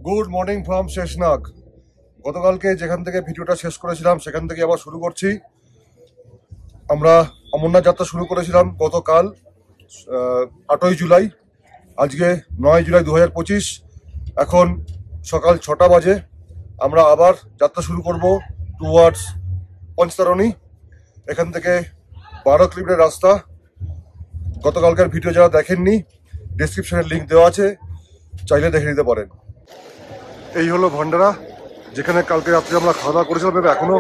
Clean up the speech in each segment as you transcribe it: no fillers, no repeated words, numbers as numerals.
Good morning from Sheshnag. গতকালকে যেখান থেকে ভিডিওটা শেষ করেছিলাম সেখান থেকে আবার শুরু করছি। আমরা অমরনাথ যাত্রা শুরু করেছিলাম গতকাল 8ই জুলাই। আজকে 9 জুলাই 2025। এখন সকাল 6টা বাজে। আমরা আবার যাত্রা শুরু করব টুয়ার্ডস পঞ্চতারণী। এখান থেকে 12 কিলোমিটার রাস্তা। গতকালকার ভিডিও যারা দেখেননি, ডেসক্রিপশনে লিঙ্ক দেওয়া আছে, চাইলে দেখে নিতে পারেন। এই হলো ভান্ডারা, যেখানে কালকে রাত্রে আমরা খাওয়া দাওয়া করেছিলাম। এখনো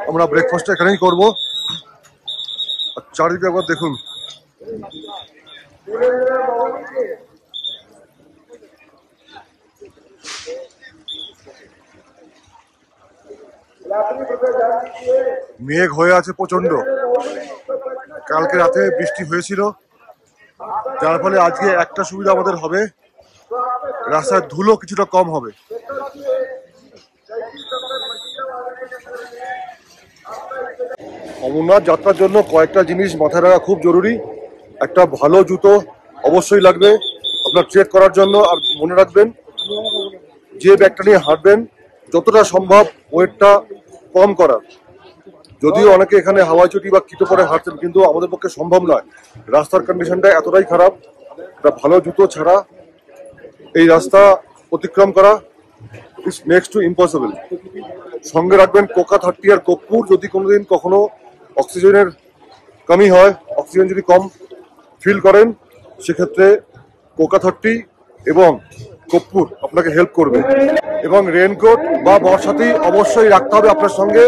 আমরা ব্রেকফাস্টটা এখানেই করবো। চারিদিকে একবার দেখুন। মেঘ হয়ে আছে প্রচন্ড। কালকে রাতে বৃষ্টি হয়েছিল, যার ফলে আজকে একটা সুবিধা আমাদের হবে, রাস্তায় ধুলো কিছুটা কম হবে। অমরনাথ যাত্রার জন্য কয়েকটা জিনিস মাথায় রাখা খুব জরুরি। একটা ভালো জুতো অবশ্যই লাগবে আপনার ট্রেক করার জন্য। আর মনে রাখবেন, যে ব্যাগটা নিয়ে হাঁটবেন যতটা সম্ভব ওয়েটটা কম করা। যদিও অনেকে এখানে হাওয়াই চটি বা কিটো পরে হাঁটছেন, কিন্তু আমাদের পক্ষে সম্ভব নয়। রাস্তার কন্ডিশনটা এতটাই খারাপ, একটা ভালো জুতো ছাড়া এই রাস্তা অতিক্রম করা ইজ নেক্সট টু ইম্পসিবল। সঙ্গে রাখবেন কোকা 30 আর কর্পূর। যদি কোনোদিন কখনো অক্সিজেনের কমি হয়, অক্সিজেন যদি কম ফিল করেন, সেক্ষেত্রে কোকা 30 এবং কর্পূর আপনাকে হেল্প করবে। এবং রেনকোট বা বর্ষাতি অবশ্যই রাখতে হবে আপনার সঙ্গে।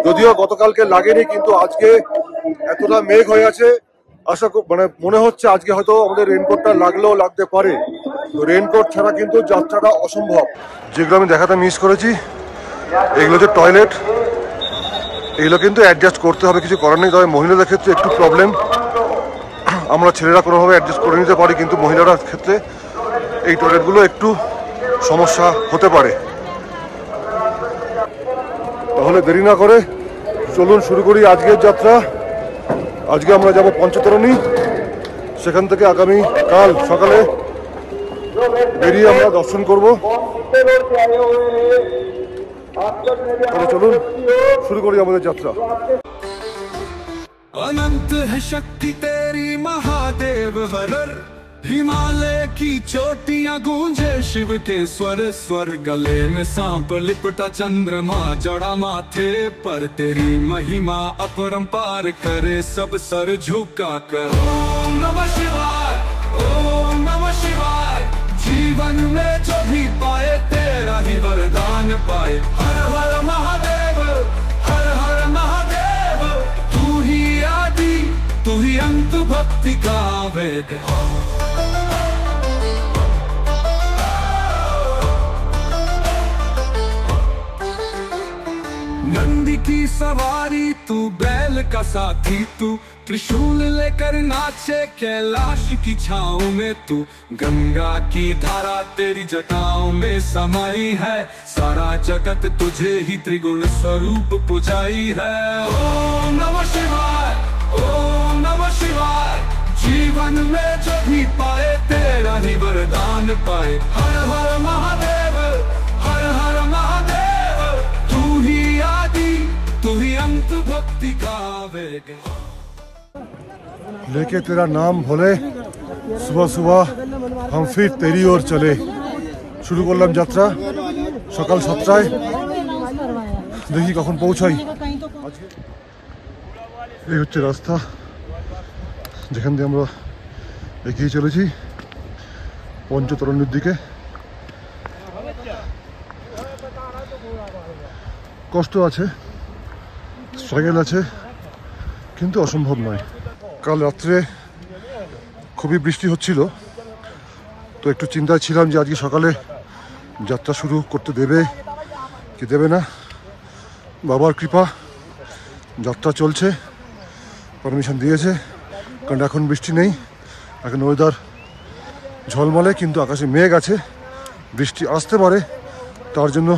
যদিও গতকালকে লাগেনি, কিন্তু আজকে এতটা মেঘ হয়ে আছে, মনে হচ্ছে আজকে হয়তো আমাদের রেনকোটটা লাগলেও লাগতে পারে। তো রেনকোট ছাড়া কিন্তু যাত্রাটা অসম্ভব। যেগুলো আমি দেখাতে মিস করেছি, এগুলো হচ্ছে টয়লেট। এগুলো কিন্তু অ্যাডজাস্ট করতে হবে, কিছু করার নেই। তবে মহিলাদের ক্ষেত্রে একটু প্রবলেম। আমরা ছেলেরা কোনোভাবে অ্যাডজাস্ট করে নিতে পারি, কিন্তু মহিলাদের ক্ষেত্রে এই টয়লেটগুলো একটু সমস্যা হতে পারে। তাহলে দেরি না করে চলুন শুরু করি আজকের যাত্রা। আজকে আমরা যাব পঞ্চতারণী। সেখান থেকে আগামী কাল সকালে বেরিয়ে আমরা দর্শন করব। চলুন শুরু করি আমাদের যাত্রা। अनंत है शक्ति तेरी महादेव वरर, हिमालय की चोटियां गूंजे शिव के स्वर स्वर। गले में सांप लिपटा चंद्रमा जड़ा माथे पर, तेरी महिमा अपरंपार करे सब सर झुका कर। ओम नमः शिवाय, ओम नमः शिवाय। जीवन में जो भी पाए तेरा ही वरदान पाए। हर हर महादेव, हर हर महादेव। तू ही आदि, तू ही अंत, भक्ति का वेद। नंदी की सवारी तू, बैल का साथी तू। त्रिशूल लेकर नाचे कैलाश की छाँव में तू। गंगा की धारा तेरी जटाओं में समाई है, सारा जगत तुझे ही त्रिगुण स्वरूप पुजाई है। ओम नमः शिवाय, ओम नमः शिवाय। जीवन में जो भी पाए तेरा ही वरदान पाए। हर हर महादेव, हर हर महादेव। तू ही आदि, तू ही अंत, भक्ति का वेग। लेके तेरा नाम भोले, सुबह सुबह हम फिर तेरी ओर चले। শুরু করলাম যাত্রা সকাল 7টায়। দেখি কখন পৌঁছাই। এই হচ্ছে রাস্তা, যেখান দিয়ে আমরা এগিয়ে চলেছি পঞ্চতারণীর দিকে। কষ্ট আছে, স্ট্রাগল আছে, কিন্তু অসম্ভব নয়। কাল রাত্রে খুবই বৃষ্টি হচ্ছিল, তো একটু চিন্তায় ছিলাম যে আজকে সকালে যাত্রা শুরু করতে দেবে কি দেবে না। বাবার কৃপা, যাত্রা চলছে, পারমিশন দিয়েছে। কারণ এখন বৃষ্টি নেই, এখন ওয়েদার ঝলমলে, কিন্তু আকাশে মেঘ আছে, বৃষ্টি আসতে পারে। তার জন্য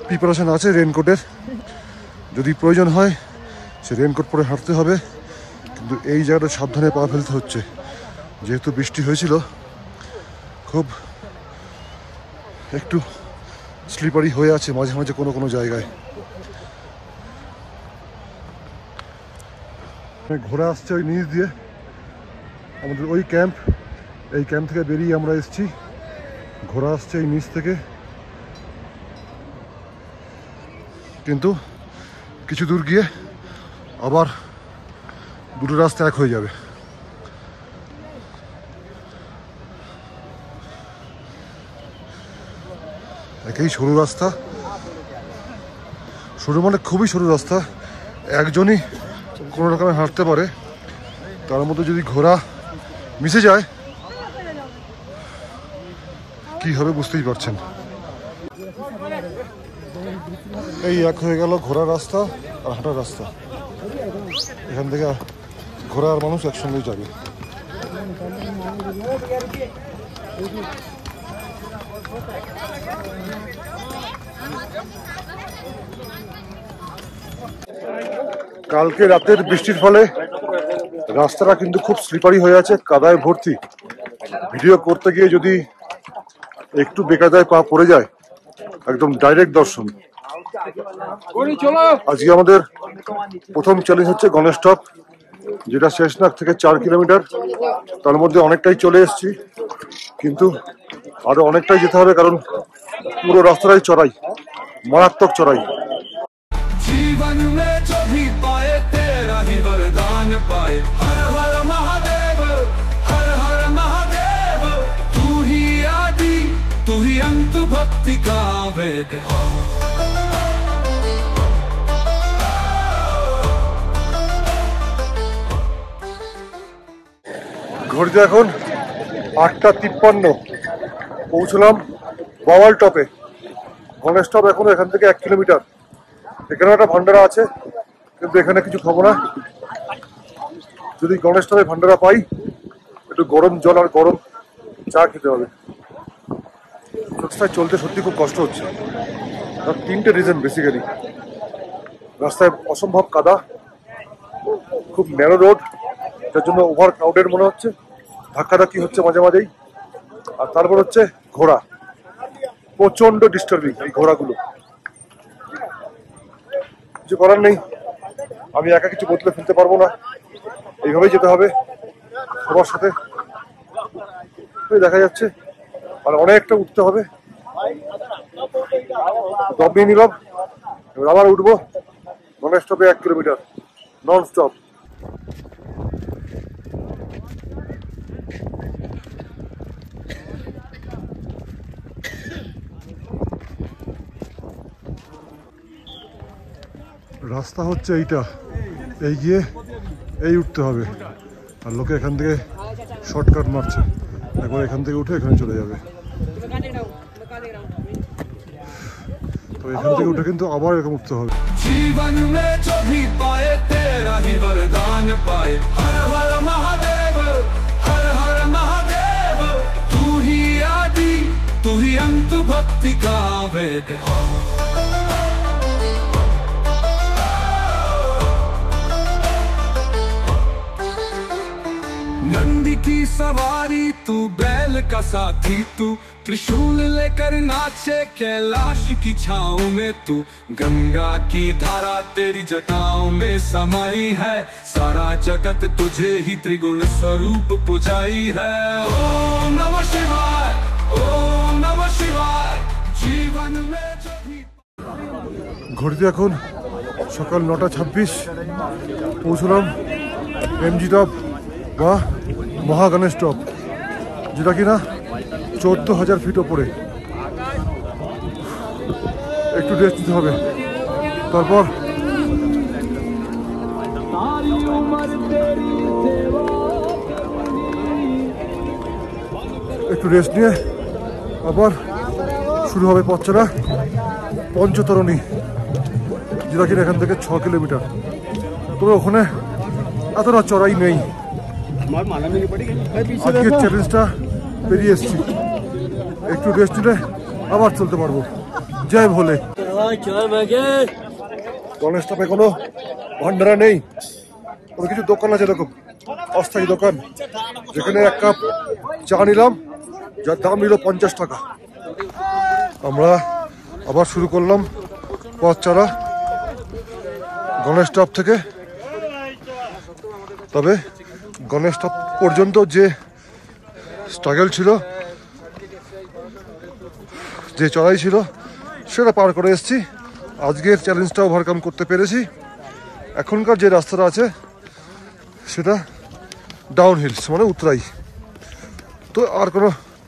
প্রিপারেশন আছে রেনকোটের। যদি প্রয়োজন হয় সে রেনকোট পরে হাঁটতে হবে, কিন্তু এই জায়গাটা সাবধানে পা ফেলতে হচ্ছে। যেহেতু বৃষ্টি হয়েছিল, খুব একটু স্লিপারি হয়ে আছে মাঝে মাঝে কোনো কোনো জায়গায়। ঘোড়া আসছে ওই নিচ দিয়ে, আমাদের ওই ক্যাম্প, এই ক্যাম্প থেকে বেরিয়ে আমরা এসেছি। ঘোড়া আসছে এই নিচ থেকে, কিন্তু কিছু দূর গিয়ে আবার দুটো রাস্তা এক হয়ে যাবে। একই সরু রাস্তা, সরু মানে খুবই সরু রাস্তা, একজনই কোনো রকমে হাঁটতে পারে। তার মধ্যে যদি ঘোড়া মিশে যায় কি হবে বুঝতেই পারছেন। এই এক হয়ে গেল ঘোড়ার রাস্তা আর হাঁটার রাস্তা। এখান থেকে ঘোড়া আর মানুষ একসঙ্গেই যাবে। কালকে রাতের বৃষ্টির ফলে রাস্তাটা কিন্তু খুব স্লিপারি হয়ে আছে, কাদায় ভর্তি। ভিডিও করতে গিয়ে যদি একটু বেকায়দায় পা পড়ে যায় একদম ডাইরেক্ট দর্শন। আজকে আমাদের প্রথম চ্যালেঞ্জ হচ্ছে গণেশ টপ, যেটা শেষনাগ থেকে 4 কিলোমিটার। তার মধ্যে অনেকটাই চলে এসেছি, কিন্তু আরো অনেকটাই যেতে হবে, কারণ পুরো রাস্তাটাই চড়াই, মারাত্মক চড়াই। जीवन में जो भी पाए तेरा ही वरदान पाए। हर हर महादेव, हर हर महादेव। तू ही आदि, तू ही अंत, भक्ति का वेद। ঘড়িতে এখন 8:53, পৌঁছলাম বাওয়াল টপে। গণেশ টপ এখনো এখান থেকে 1 কিলোমিটার। এখানে একটা ভান্ডারা আছে, কিন্তু এখানে কিছু খাবো না। যদি গণেশ টপে ভান্ডারা পাই, একটু গরম জল আর গরম চা খেতে হবে। রাস্তায় চলতে সত্যি খুব কষ্ট হচ্ছে। তার 3টে রিজন বেসিক্যালি। রাস্তায় অসম্ভব কাদা, খুব ন্যারো রোড, যার জন্য ওভার ক্রাউডেড মনে হচ্ছে, ধাক্কাধাক্কি হচ্ছে মাঝে মাঝেই। আর তারপর হচ্ছে ঘোড়া, প্রচন্ড ডিস্টার্বিং এই ঘোড়াগুলো। কিছু করার নেই, আমি একা কিছু বদলে ফেলতে পারবো না, এইভাবেই যেতে হবে সবার সাথে। দেখা যাচ্ছে আর অনেকটা উঠতে হবে। দম নিয়ে নিলাম, এবার আবার উঠবো গণেশ টপে 1 কিলোমিটার নন স্টপ। রাস্তা হচ্ছে এইটা, এই গিয়ে এই উঠতে হবে, আর লোকে এখান থেকে শর্টকাট মারছে। একবার এখান থেকে উঠে এখানে চলে যাবে। তো এখান থেকে উঠে কিন্তু আবার এরকম উঠতে হবে। जीवन में जो भी पाए तेरा ही वरदान पाए। हर हर महादेव, हर हर महादेव। तू ही आदि, तू ही अंत, भक्ति का वेद। नंदी की सवारी तू, बैल का साथी तू। त्रिशूल लेकर नाचे कैलाश की छाँव में तू। गंगा की धारा तेरी जटाओं में समाई है। सारा जगत तुझे ही त्रिगुण स्वरूप पुजाई है। ओम नमः शिवाय, ओम नमः शिवाय। जीवन में जो भी। ঘড়িতে এখন সকাল 9:26, পৌঁছলাম এমজি টপ বা মহাগণেশ টপ, যেটা কিনা 14,000 ফিট ওপরে। একটু রেস্ট নিতে হবে, তারপর একটু রেস্ট নিয়ে আবার শুরু হবে পথ চলা পঞ্চতরণী, যেটা কিনা এখান থেকে 6 কিলোমিটার। তবে ওখানে এতটা চড়াই নেই। আজকের চ্যালেঞ্জটা পেরিয়ে এসছি, একটু রেস্ট নিলে আবার চলতে পারবো। জয় ভোলে। গণেশ টপে কোনো ভান্ডারা নেই, তবে কিছু দোকান আছে, এরকম অস্থায়ী দোকান, যেখানে 1 কাপ চা নিলাম, যার দাম নিল 50 টাকা। আমরা আবার শুরু করলাম পথ চলা গণেশ টপ থেকে। তবে গণেশ টপ পর্যন্ত যে স্ট্রাগল ছিল, যে চড়াই ছিল, সেটা পার করে এসেছি। আজকের চ্যালেঞ্জটা ওভারকাম করতে পেরেছি। এখনকার যে রাস্তাটা আছে সেটা ডাউন হিলস, মানে উতরাই। তো আর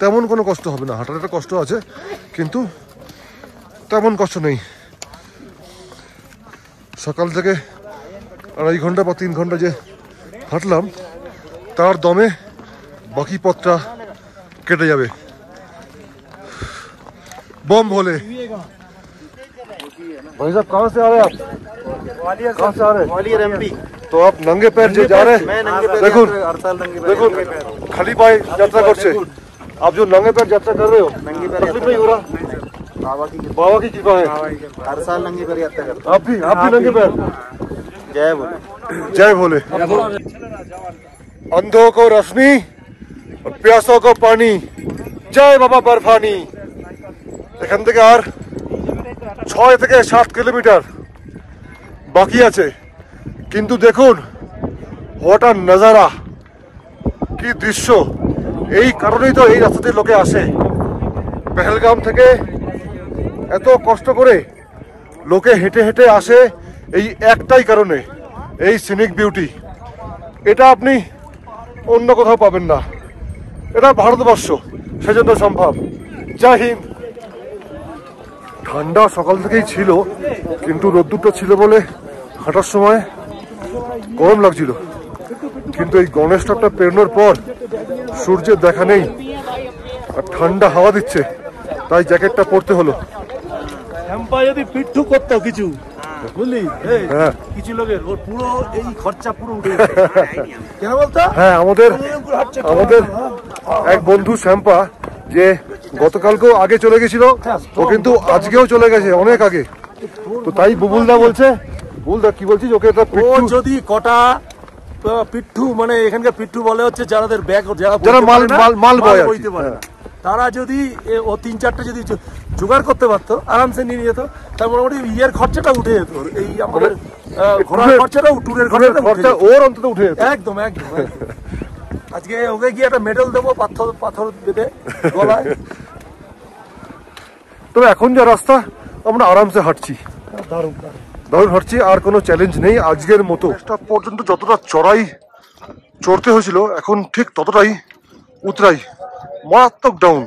তেমন কোনো কষ্ট হবে না। হাঁটার একটা কষ্ট আছে, কিন্তু তেমন কষ্ট নেই। সকাল থেকে 2.5 ঘন্টা বা 3 ঘন্টা যে হাঁটলাম, তার দমে বাকি পথটা কেটে যাবে। बम भोले। भाई साहब कहाँ से आ रहे हैं आप? कहाँ से आ रहे हैं? ग्वालियर एमपी। तो आप नंगे पैर जे जा रहे हैं? मैं नंगे पैर देखो हर साल नंगे पैर देखो खाली पाए यात्रा करते। आप जो नंगे पैर यात्रा कर रहे हो, नंगे पैर तकलीफ नहीं हो रहा? बाबा की कृपा है। हर साल नंगे पैर यात्रा करते। आप भी नंगे पैर। जय बोले। जय भोले। अंधों को रोशनी और प्यासों को पानी, जय बाबा बर्फानी। এখান থেকে আর 6 থেকে 7 কিলোমিটার বাকি আছে। কিন্তু দেখুন হোয়াট নজারা, কি দৃশ্য। এই কারণেই তো এই রাস্তাতে লোকে আসে। পেহেলগাম থেকে এত কষ্ট করে লোকে হেঁটে হেঁটে আসে এই একটাই কারণে, এই সিনিক বিউটি। এটা আপনি অন্য কোথাও পাবেন না। এটা ভারতবর্ষ, সেজন্য সম্ভব। জয় হিন্দ। ঠান্ডা সকাল থেকেই ছিল, কিন্তু রোদ্দুরটা ছিল বলে হাঁটার সময় গরম লাগছিল। কিন্তু এই গণেশ টপটা পেরোনোর পর সূর্যের দেখা নেই আর ঠান্ডা হাওয়া দিচ্ছে, তাই জ্যাকেটটা পরতে হলো। যদি পিঠু করতো কিছু, বুঝলি, হ্যাঁ কিছু লোকের ওর পুরো এই খরচা পুরো উঠে কেন বলতো? হ্যাঁ, আমাদের এক বন্ধু শ্যাম্পা, যে গতকালকেও আগে চলে গেছিল, ও কিন্তু আজকেও চলে গেছে অনেক আগে। তো তাই বুবুলদা বলছে, বুবুলদা কি বলছিস, ওকে একটা ও পিঠু, যদি কটা পিঠু, মানে এখানকার পিঠু বলে হচ্ছে যাদের ব্যাগ, যারা মাল বয় আর কি। বইতে পারে না, তারা যদি ও 3-4টে যদি জোগাড় করতে পারতো, আরামসে নিয়ে যেত। তার মোটামুটি ইয়ের খরচাটা উঠে যেত, এই আমাদের ঘোরার খরচাটা, ট্যুরের খরচা ওর অন্তত উঠে যেত। একদম একদম। আজকে ওকে গিয়ে একটা মেডেল দেবো, পাথর বেঁধে গলায়। তবে এখন যা রাস্তা, আমরা আরামসে হাঁটছি, দারুণ হাঁটছি, আর কোনো চ্যালেঞ্জ নেই আজকের মতো। স্টপ পর্যন্ত যতটা চড়াই চড়তে হয়েছিল, এখন ঠিক ততটাই উতরাই। মারাত্মক ডাউন,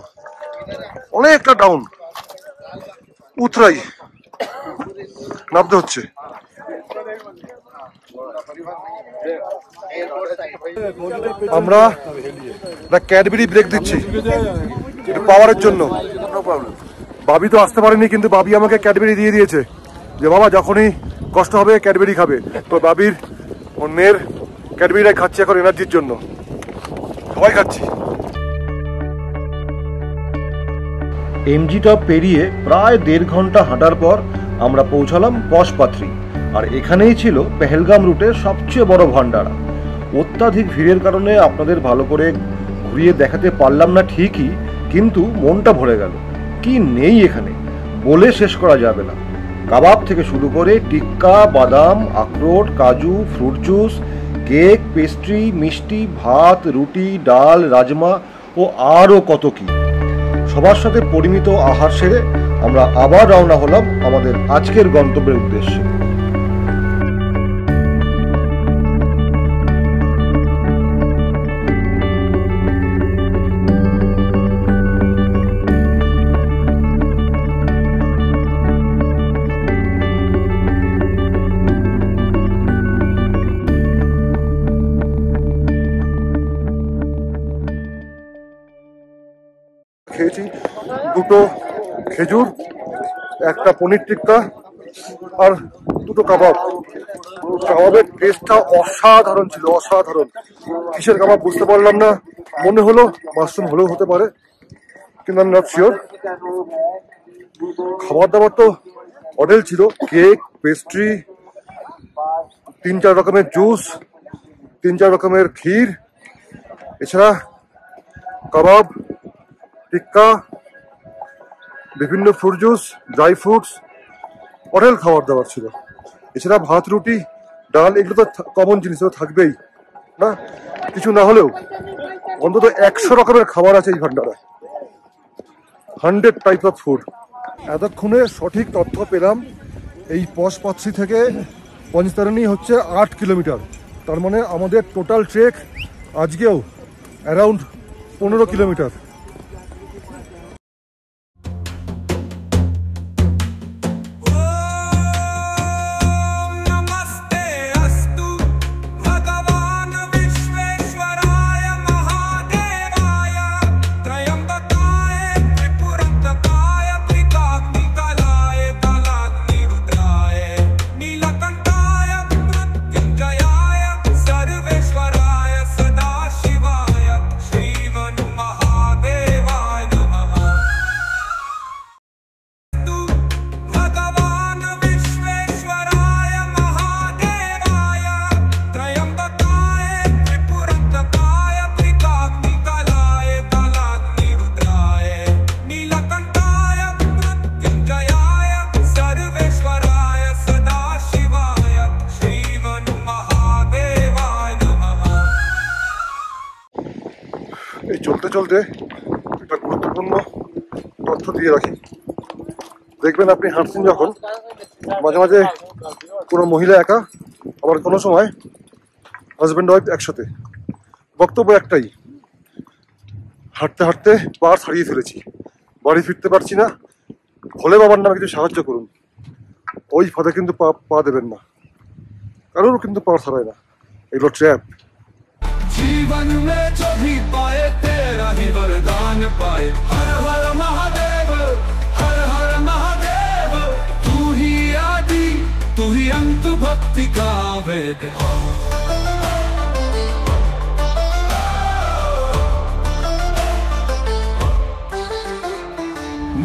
অনেকটা ডাউন, উতরাই নামতে হচ্ছে। আমরা ক্যাডবেরি ব্রেক দিচ্ছি পাওয়ারের জন্য। বাবি তো আসতে পারেনি, কিন্তু বাবি আমাকে ক্যাডবেরি দিয়ে দিয়েছে যে বাবা যখনই কষ্ট হবে ক্যাডবেরি খাবে। তো বাবির অন্যের ক্যাডবেরিটাই খাচ্ছি এখন এনার্জির জন্য, সবাই খাচ্ছি। এমজি টপ পেরিয়ে প্রায় 1.5 ঘন্টা হাঁটার পর আমরা পৌঁছালাম পশপাথরি। আর এখানেই ছিল পেহেলগাম রুটের সবচেয়ে বড় ভান্ডারা। অত্যাধিক ভিড়ের কারণে আপনাদের ভালো করে ঘুরিয়ে দেখাতে পারলাম না ঠিকই, কিন্তু মনটা ভরে গেল। কি নেই এখানে, বলে শেষ করা যাবে না। কাবাব থেকে শুরু করে টিক্কা, বাদাম, আখরোট, কাজু, ফ্রুট জুস, কেক, পেস্ট্রি, মিষ্টি, ভাত, রুটি, ডাল, রাজমা ও আরও কত কি। সবার সাথে পরিমিত আহার সেরে আমরা আবার রওনা হলাম আমাদের আজকের গন্তব্যের উদ্দেশ্যে। খেয়েছি 2টো খেজুর, একটা পনির টিক্কা আর 2টো কাবাব। কাবাবের টেস্টটা অসাধারণ ছিল, অসাধারণ। কিসের কাবাব বুঝতে পারলাম না, মনে হলো মাশরুম হলেও হতে পারে, কিন্তু আমি নট শিওর। খাবার দাবার তো অডেল ছিল, কেক, পেস্ট্রি, 3-4 রকমের জুস, 3-4 রকমের ক্ষীর, এছাড়া কাবাব, টিক্কা, বিভিন্ন ফ্রুট জুস, ড্রাই ফ্রুটস, অনেক খাবার দাবার ছিল। এছাড়া ভাত, রুটি, ডাল, এগুলো তো কমন জিনিস, তো থাকবেই না, কিছু না হলেও অন্তত 100 রকমের খাবার আছে এই ভান্ডারায়, 100 টাইপ অফ ফুড। এতক্ষণে সঠিক তথ্য পেলাম, এই পশপাত্রী থেকে পঞ্চতারণী হচ্ছে 8 কিলোমিটার। তার মানে আমাদের টোটাল ট্রেক আজকেও অ্যারাউন্ড 15 কিলোমিটার। नमस्ते अस्तु भगवान विश्वेश्वराय महादेवाय त्रयंबकाय त्रिपुरंतकाय त्रिकाग्निकालाय कालाग्निरुद्राय नीलकंठाय मृत्युंजयाय सर्वेश्वराय सदाशिवाय श्रीमन्महादेवाय नमः। भगवान विश्वेश्वराय महादेवाय त्रयंबकाय त्रिपुरंतकाय त्रिकाग्निकालाय कालाग्निरुद्राय नीलकंठाय मृत्युंजयाय सर्वेश्वराय सदाशिवाय श्रीमन्महादेवाय नमः। এই চলতে চলতে একটা গুরুত্বপূর্ণ তথ্য দিয়ে রাখি। দেখবেন আপনি হাঁটছেন যখন, মাঝে মাঝে কোনো মহিলা একা, আবার কোনো সময় হাজব্যান্ড ওয়াইফ একসাথে। বক্তব্য একটাই, হাঁটতে হাঁটতে পা ছাড়িয়ে ফেলেছি, বাড়ি ফিরতে পারছি না, ভোলে বাবার নামে কিছু সাহায্য করুন। ওই ফাঁদে কিন্তু পা দেবেন না, কারোর কিন্তু পা ছাড়ায় না, এগুলো ট্র্যাপ। जीवन में जो भी पाए तेरा ही वरदान पाए। हर हर महादेव, हर हर महादेव। तू ही आदि, तू ही अंत, भक्ति का वेद।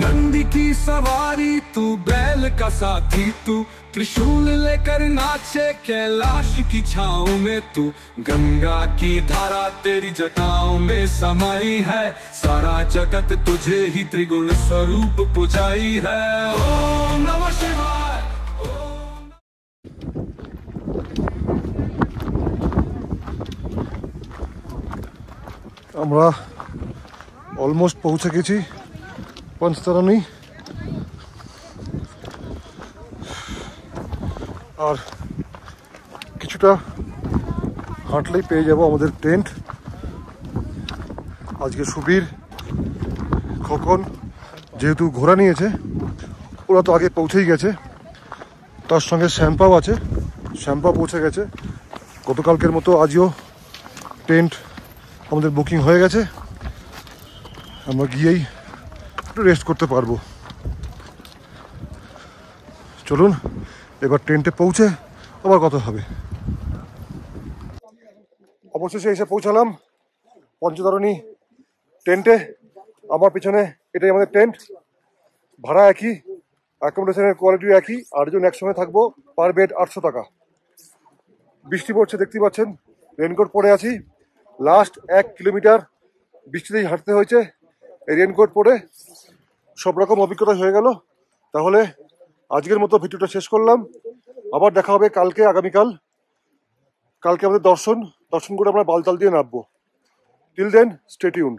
नंदी की सवारी तू, बैल का साथी तू, त्रिशूल लेकर नाचे कैलाश की छाँव में तू। गंगा की धारा तेरी जटाओं में समाई है, सारा जगत तुझे ही त्रिगुण स्वरूप पुजाई है। ओम नमः शिवाय। আমরা অলমোস্ট পৌঁছে গেছি পঞ্চতারণী। আর কিছুটা হাঁটলেই পেয়ে যাব আমাদের টেন্ট। আজকে সুবীর, খোকন যেহেতু ঘোড়া নিয়েছে, ওরা তো আগে পৌঁছেই গেছে, তার সঙ্গে শ্যাম্পাও আছে, শ্যাম্পা পৌঁছে গেছে। গতকালকের মতো আজও টেন্ট আমাদের বুকিং হয়ে গেছে, আমরা গিয়েই একটু রেস্ট করতে পারবো। চলুন এবার টেন্টে পৌঁছে আবার কথা হবে। অবশেষে এসে পৌঁছালাম পঞ্চতারণী টেন্টে। আমার পিছনে এটাই আমাদের টেন্ট, ভাড়া একই, অ্যাকোমোডেশনের কোয়ালিটি একই, 8 জন একসঙ্গে থাকবো, পার বেড 800 টাকা। বৃষ্টি পড়ছে দেখতে পাচ্ছেন, রেনকোট পরে আছি। লাস্ট 1 কিলোমিটার বৃষ্টিতেই হাঁটতে হয়েছে, এই রেনকোট পরে সব রকম অভিজ্ঞতা হয়ে গেল। তাহলে আজকের মতো ভিডিওটা শেষ করলাম, আবার দেখা হবে কালকে, আগামীকাল। কালকে আমাদের দর্শন করে আমরা বালতাল দিয়ে নামবো। Till then stay tuned.